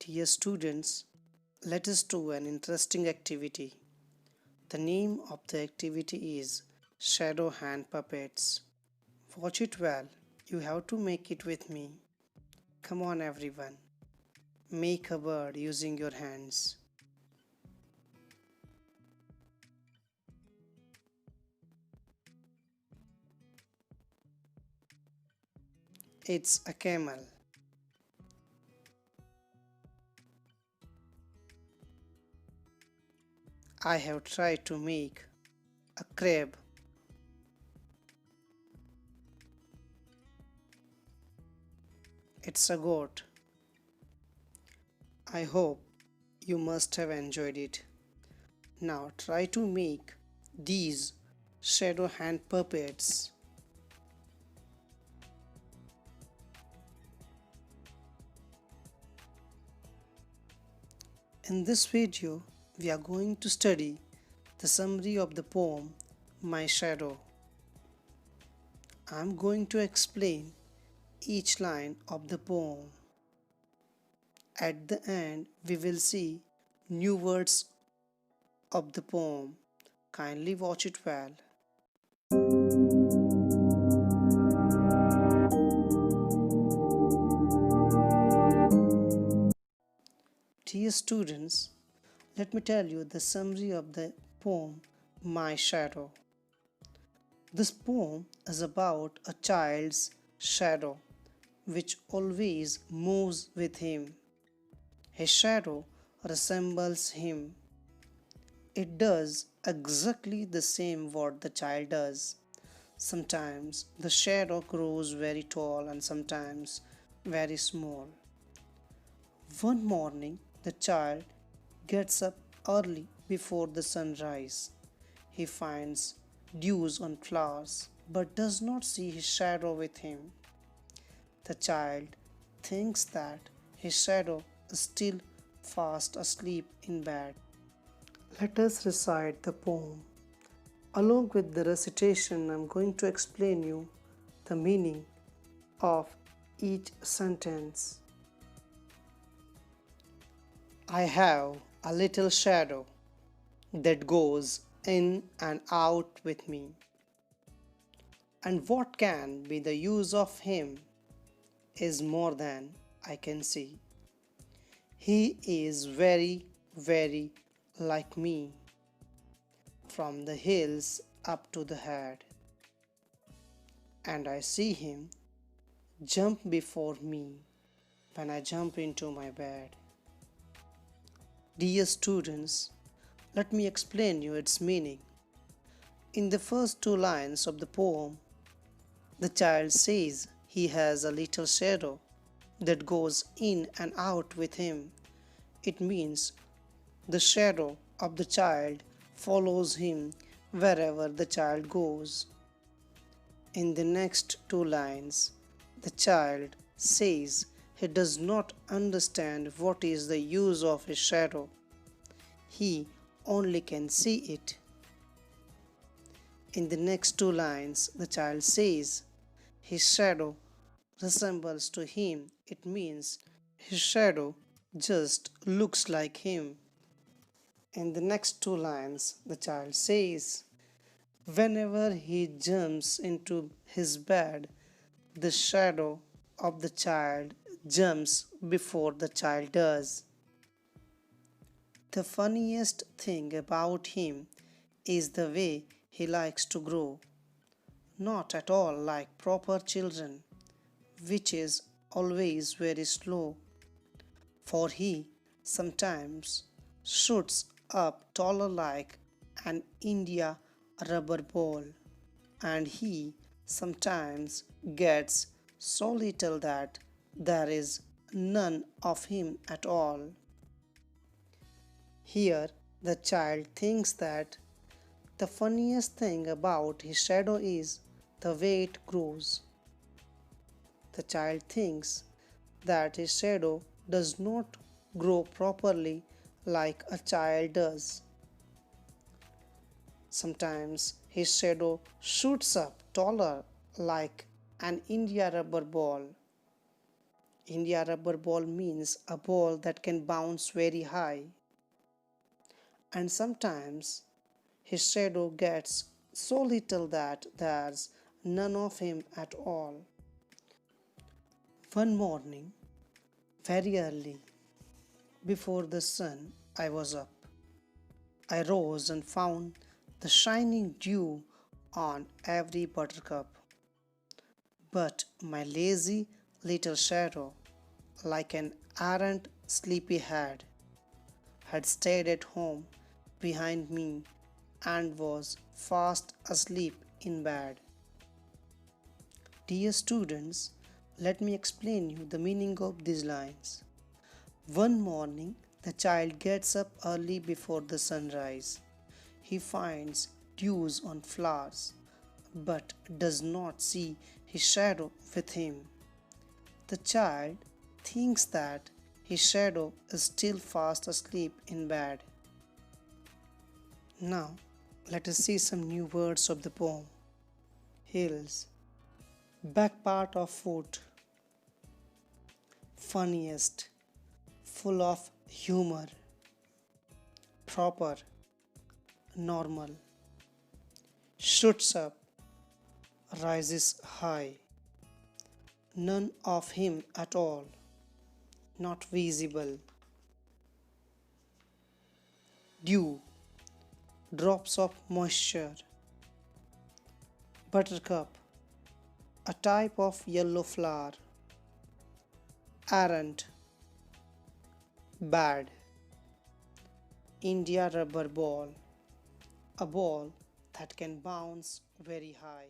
Dear students, let us do an interesting activity. The name of the activity is Shadow Hand Puppets. Watch it well. You have to make it with me. Come on, everyone. Make a bird using your hands. It's a camel. I have tried to make a crab. It's a goat. I hope you must have enjoyed it. Now try to make these shadow hand puppets. In this video, we are going to study the summary of the poem My Shadow. I am going to explain each line of the poem. At the end, we will see new words of the poem. Kindly watch it well. Dear students, let me tell you the summary of the poem My Shadow. This poem is about a child's shadow which always moves with him. His shadow resembles him. It does exactly the same what the child does. Sometimes the shadow grows very tall and sometimes very small. One morning, the child gets up early before the sunrise. He finds dews on flowers but does not see his shadow with him. The child thinks that his shadow is still fast asleep in bed. Let us recite the poem. Along with the recitation, I am going to explain you the meaning of each sentence. I have a little shadow that goes in and out with me. And what can be the use of him is more than I can see. He is very, very like me, from the hills up to the head. And I see him jump before me when I jump into my bed. Dear students, let me explain you its meaning. In the first two lines of the poem, the child says he has a little shadow that goes in and out with him. It means the shadow of the child follows him wherever the child goes. In the next two lines, the child says he does not understand what is the use of his shadow. He only can see it. In the next two lines, the child says his shadow resembles to him. It means his shadow just looks like him. In the next two lines, the child says whenever he jumps into his bed, the shadow of the child jumps before the child does. The funniest thing about him is the way he likes to grow. Not at all like proper children, which is always very slow. For he sometimes shoots up taller like an India rubber ball, and he sometimes gets so little that there is none of him at all. Here, the child thinks that the funniest thing about his shadow is the way it grows. The child thinks that his shadow does not grow properly like a child does. Sometimes his shadow shoots up taller like an India rubber ball. India rubber ball means a ball that can bounce very high. And sometimes his shadow gets so little that there's none of him at all. One morning, very early, before the sun, I was up. I rose and found the shining dew on every buttercup. But my lazy little shadow, like an errant sleepyhead, had stayed at home behind me and was fast asleep in bed. Dear students, let me explain you the meaning of these lines. One morning, the child gets up early before the sunrise. He finds dews on flowers, but does not see his shadow with him. The child thinks that his shadow is still fast asleep in bed. Now, let us see some new words of the poem. Hills, back part of foot, funniest, full of humor, proper, normal, shoots up, rises high, none of him at all, not visible. Dew, drops of moisture, buttercup, a type of yellow flower, errant, bad, India rubber ball, a ball that can bounce very high.